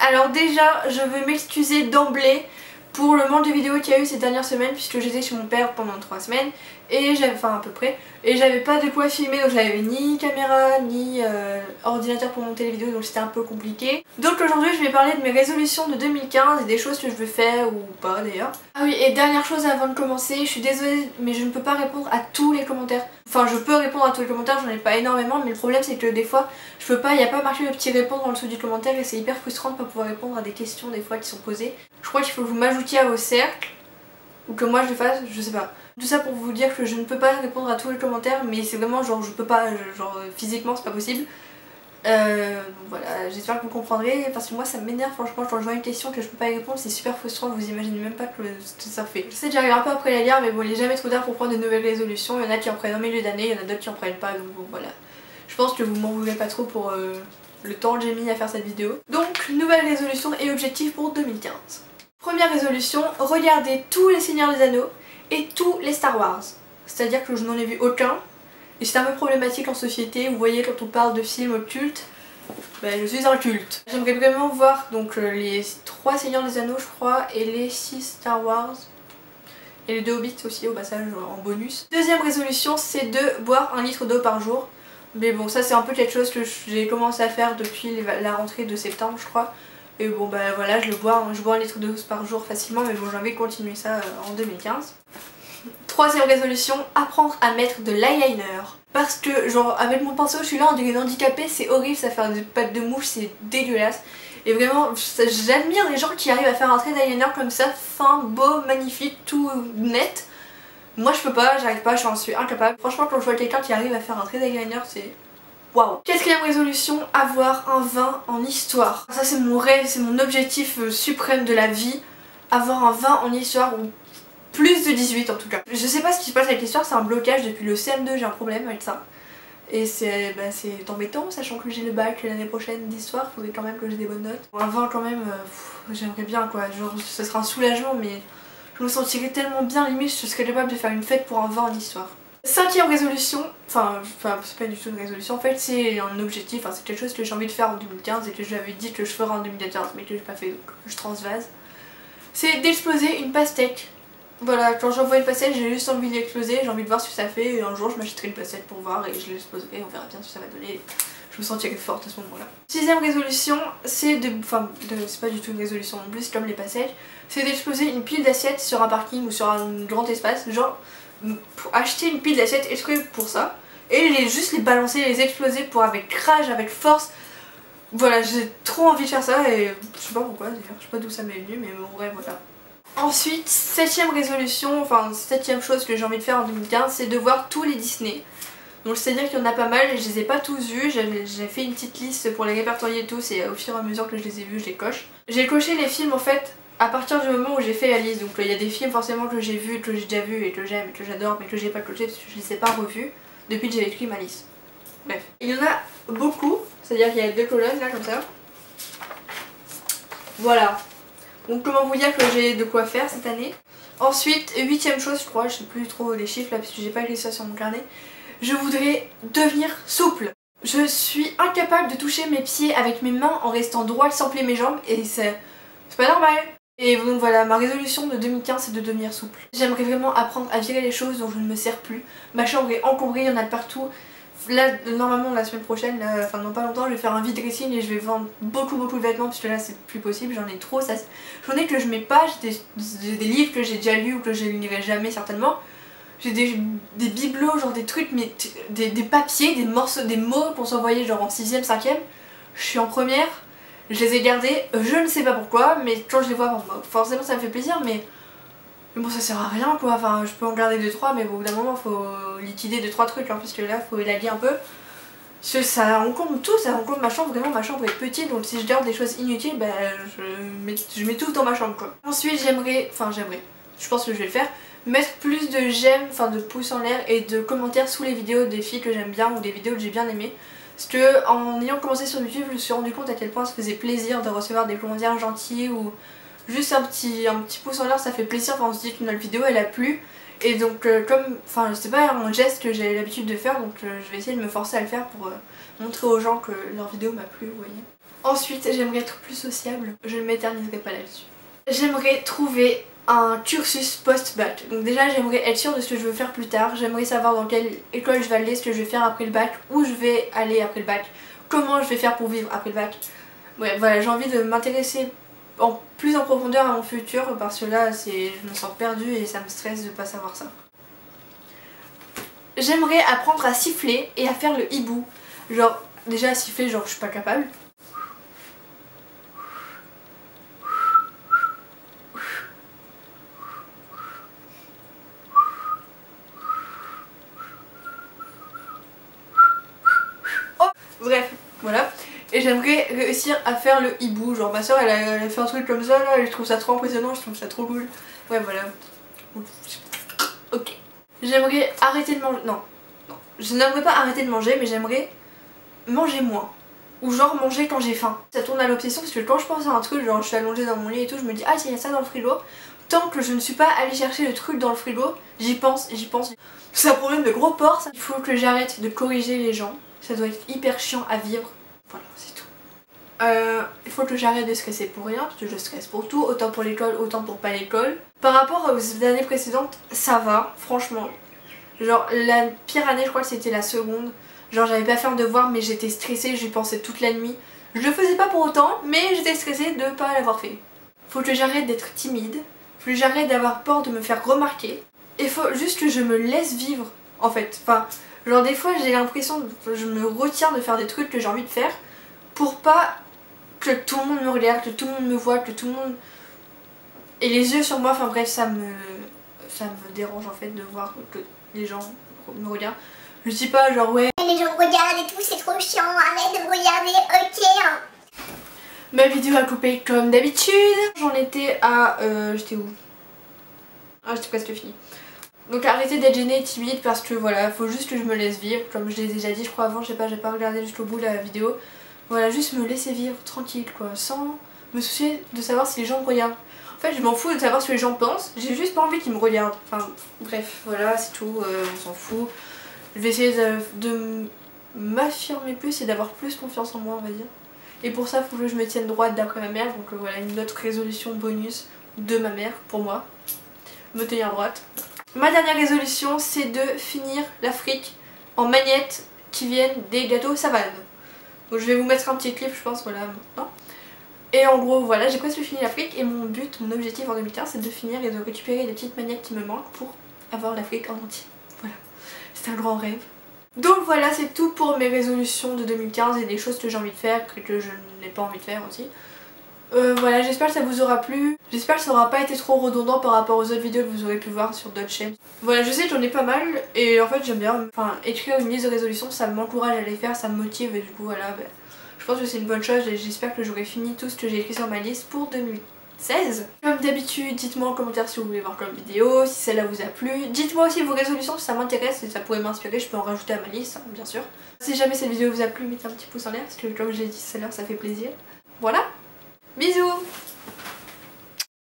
Alors déjà, je veux m'excuser d'emblée pour le manque de vidéos qu'il y a eu ces dernières semaines puisque j'étais chez mon père pendant 3 semaines et j'avais, enfin à peu près, et j'avais pas de quoi filmer, donc j'avais ni caméra ni ordinateur pour monter les vidéos, donc c'était un peu compliqué. Donc aujourd'hui je vais parler de mes résolutions de 2015 et des choses que je veux faire ou pas d'ailleurs. Ah oui, et dernière chose avant de commencer, je suis désolée mais je ne peux pas répondre à tous les commentaires. Enfin je peux répondre à tous les commentaires, j'en ai pas énormément, mais le problème c'est que des fois je peux pas, il n'y a pas marqué le petit répondre en dessous du commentaire et c'est hyper frustrant de pas pouvoir répondre à des questions des fois qui sont posées. Je crois qu'il faut que vous m'ajoutiez à vos cercles ou que moi je le fasse, je sais pas. Tout ça pour vous dire que je ne peux pas répondre à tous les commentaires, mais c'est vraiment genre je peux pas, genre physiquement c'est pas possible. Donc voilà, j'espère que vous comprendrez parce que moi ça m'énerve franchement quand je vois une question que je peux pas y répondre, c'est super frustrant, vous imaginez même pas que ça fait. Je sais que j'arrive un peu après la lire mais bon il est jamais trop tard pour prendre de nouvelles résolutions, il y en a qui en prennent en milieu d'année, il y en a d'autres qui en prennent pas, donc bon voilà. Je pense que vous m'en voulez pas trop pour le temps que j'ai mis à faire cette vidéo. Donc nouvelle résolution et objectif pour 2015. Première résolution, regarder tous les Seigneurs des Anneaux et tous les Star Wars. C'est-à-dire que je n'en ai vu aucun. Et c'est un peu problématique en société, vous voyez quand on parle de films cultes, ben, je suis un culte. J'aimerais vraiment voir donc les 3 Seigneurs des Anneaux je crois et les 6 Star Wars. Et les 2 Hobbits aussi au passage en bonus. Deuxième résolution c'est de boire 1 litre d'eau par jour. Mais bon ça c'est un peu quelque chose que j'ai commencé à faire depuis la rentrée de septembre je crois. Et bon bah voilà je bois 1 litre d'eau par jour facilement mais bon j'ai envie de continuer ça en 2015. Troisième résolution, apprendre à mettre de l'eyeliner. Parce que genre avec mon pinceau je suis là on dirait une handicapée, c'est horrible, ça fait des pattes de mouche, c'est dégueulasse. Et vraiment j'admire les gens qui arrivent à faire un trait d'eyeliner comme ça, fin, beau, magnifique, tout net. Moi je peux pas, j'arrive pas, j'en suis incapable. Franchement quand je vois quelqu'un qui arrive à faire un trait d'eyeliner c'est... waouh. Quatrième résolution, avoir un 20 en histoire. Ça c'est mon rêve, c'est mon objectif suprême de la vie. Avoir un 20 en histoire ou plus de 18 en tout cas. Je sais pas ce qui se passe avec l'histoire, c'est un blocage depuis le CM2, j'ai un problème avec ça. Et c'est embêtant, sachant que j'ai le bac l'année prochaine d'histoire, il faudrait quand même que j'ai des bonnes notes. Un 20 quand même, j'aimerais bien quoi, genre ce sera un soulagement mais je me sentirais tellement bien, limite je serais capable de faire une fête pour un 20 en histoire. Cinquième résolution, enfin c'est pas du tout une résolution en fait, c'est un objectif, c'est quelque chose que j'ai envie de faire en 2015 et que j'avais dit que je ferais en 2014 mais que j'ai pas fait donc je transvase. C'est d'exploser une pastèque. Voilà, quand j'envoie une pastèque j'ai juste envie d'exploser, j'ai envie de voir ce que ça fait et un jour je m'achèterai une pastèque pour voir et je l'exploserai, on verra bien ce que ça va donner. Je me sentirai forte à ce moment là. Sixième résolution, c'est c'est pas du tout une résolution non plus, c'est comme les pastèques, c'est d'exploser une pile d'assiettes sur un parking ou sur un grand espace, genre pour acheter une pile d'assiettes exprès pour ça et juste les balancer, les exploser pour avec rage, avec force. Voilà, j'ai trop envie de faire ça et je sais pas pourquoi d'ailleurs, je sais pas d'où ça m'est venu mais bon ouais voilà. Ensuite, septième résolution, enfin septième chose que j'ai envie de faire en 2015, c'est de voir tous les Disney. Donc c'est à dire qu'il y en a pas mal et je les ai pas tous vus, j'ai fait une petite liste pour les répertorier tous et au fur et à mesure que je les ai vus je les coche. J'ai coché les films en fait à partir du moment où j'ai fait la liste, donc il y a des films forcément que j'ai vus, que j'ai déjà vus et que j'aime et que j'adore mais que j'ai pas coché parce que je les ai pas revus depuis que j'ai écrit ma liste. Bref. Il y en a beaucoup, c'est-à-dire qu'il y a 2 colonnes là comme ça. Voilà. Donc comment vous dire que j'ai de quoi faire cette année. Ensuite, huitième chose je crois, je sais plus trop les chiffres là parce que j'ai pas écrit ça sur mon carnet. Je voudrais devenir souple. Je suis incapable de toucher mes pieds avec mes mains en restant droite sans plier mes jambes et c'est pas normal. Et donc voilà, ma résolution de 2015 c'est de devenir souple. J'aimerais vraiment apprendre à virer les choses dont je ne me sers plus. Ma chambre est encombrée, il y en a de partout. Là, normalement la semaine prochaine, là, enfin dans pas longtemps, je vais faire un vide dressing et je vais vendre beaucoup de vêtements parce que là c'est plus possible, j'en ai trop, j'en ai que je mets pas, j'ai des livres que j'ai déjà lus ou que je ne lirai jamais certainement. J'ai des bibelots, genre des trucs, mais des papiers, des morceaux, des mots qu'on s'envoyait genre en 6ème, 5ème. Je suis en première, je les ai gardés, je ne sais pas pourquoi, mais quand je les vois, bon, forcément ça me fait plaisir, mais bon ça sert à rien quoi, enfin je peux en garder 2-3 mais bon, au bout d'un moment faut liquider 2-3 trucs parce que là faut élaguer un peu. Ça encombre tout, ça encombre ma chambre, vraiment ma chambre est petite donc si je garde des choses inutiles bah je m'étouffe dans ma chambre quoi. Ensuite j'aimerais, je pense que je vais le faire, mettre plus de j'aime, de pouces en l'air et de commentaires sous les vidéos des filles que j'aime bien ou des vidéos que j'ai bien aimées. Parce que en ayant commencé sur YouTube je me suis rendu compte à quel point ça faisait plaisir de recevoir des commentaires gentils ou juste un petit pouce en l'air, ça fait plaisir quand on se dit que notre vidéo elle a plu. Et donc c'est pas un geste que j'ai l'habitude de faire donc je vais essayer de me forcer à le faire pour montrer aux gens que leur vidéo m'a plu, vous voyez. Ensuite, j'aimerais être plus sociable. Je ne m'éterniserai pas là-dessus. J'aimerais trouver un cursus post-bac. Donc déjà, j'aimerais être sûre de ce que je veux faire plus tard. J'aimerais savoir dans quelle école je vais aller, ce que je vais faire après le bac, où je vais aller après le bac, comment je vais faire pour vivre après le bac. Ouais, voilà, j'ai envie de m'intéresser plus en profondeur à mon futur parce que là, je me sens perdue et ça me stresse de pas savoir ça. J'aimerais apprendre à siffler et à faire le hibou. Genre, déjà à siffler, genre je suis pas capable. Bref, voilà. Et j'aimerais réussir à faire le hibou. Genre ma soeur elle a fait un truc comme ça là, et je trouve ça trop impressionnant, je trouve ça trop cool. Ouais voilà. Ok. J'aimerais arrêter de manger. Non. Je n'aimerais pas arrêter de manger, mais j'aimerais manger moins. Ou genre manger quand j'ai faim. Ça tourne à l'obsession parce que quand je pense à un truc, genre je suis allongée dans mon lit et tout, je me dis ah tiens il y a ça dans le frigo. Tant que je ne suis pas allée chercher le truc dans le frigo, j'y pense. C'est un problème de gros porc ça. Il faut que j'arrête de corriger les gens. Ça doit être hyper chiant à vivre. Voilà, c'est tout. Il faut que j'arrête de stresser pour rien, parce que je stresse pour tout, autant pour l'école, autant pour pas l'école. Par rapport aux années précédentes, ça va, franchement. Genre la pire année je crois que c'était la seconde. Genre j'avais pas fait un devoir mais j'étais stressée, j'y pensais toute la nuit. Je le faisais pas pour autant, mais j'étais stressée de pas l'avoir fait. Faut que j'arrête d'être timide, faut que j'arrête d'avoir peur de me faire remarquer. Et faut juste que je me laisse vivre en fait. Enfin, genre des fois j'ai l'impression que je me retiens de faire des trucs que j'ai envie de faire pour pas que tout le monde me regarde, que tout le monde me voit, que tout le monde ait les yeux sur moi. Enfin bref, ça me dérange en fait de voir que les gens me regardent. Je dis pas genre ouais les gens me regardent et tout, c'est trop chiant, arrête de me regarder, ok. Ma vidéo a coupé comme d'habitude. J'en étais à... j'étais où? Ah j'étais presque finie. Donc arrêtez d'être gênée et timide parce que voilà, faut juste que je me laisse vivre. Comme je l'ai déjà dit je crois avant, je sais pas, j'ai pas regardé jusqu'au bout de la vidéo. Voilà, juste me laisser vivre tranquille quoi, sans me soucier de savoir si les gens me regardent. En fait je m'en fous de savoir ce que les gens pensent, j'ai juste pas envie qu'ils me regardent. Enfin bref, voilà c'est tout, on s'en fout. Je vais essayer de m'affirmer plus et d'avoir plus confiance en moi on va dire. Et pour ça il faut que je me tienne droite d'après ma mère, donc voilà une autre résolution bonus de ma mère pour moi. Me tenir droite. Ma dernière résolution c'est de finir l'Afrique en magnettes qui viennent des gâteaux Savane. Donc je vais vous mettre un petit clip je pense voilà maintenant. Et en gros voilà j'ai presque fini l'Afrique et mon but, mon objectif en 2015 c'est de finir et de récupérer les petites magnettes qui me manquent pour avoir l'Afrique en entier. Voilà, c'est un grand rêve. Donc voilà c'est tout pour mes résolutions de 2015 et des choses que j'ai envie de faire que je n'ai pas envie de faire aussi. Voilà, j'espère que ça vous aura plu. J'espère que ça n'aura pas été trop redondant par rapport aux autres vidéos que vous aurez pu voir sur d'autres chaînes. Voilà, je sais que j'en ai pas mal et en fait j'aime bien. Enfin, écrire une liste de résolutions, ça m'encourage à les faire, ça me motive et du coup voilà, je pense que c'est une bonne chose et j'espère que j'aurai fini tout ce que j'ai écrit sur ma liste pour 2016. Comme d'habitude, dites-moi en commentaire si vous voulez voir comme vidéo, si celle-là vous a plu. Dites-moi aussi vos résolutions si ça m'intéresse et ça pourrait m'inspirer, je peux en rajouter à ma liste, hein, bien sûr. Si jamais cette vidéo vous a plu, mettez un petit pouce en l'air parce que comme j'ai dit tout à l'heure, ça fait plaisir. Voilà. Bisous!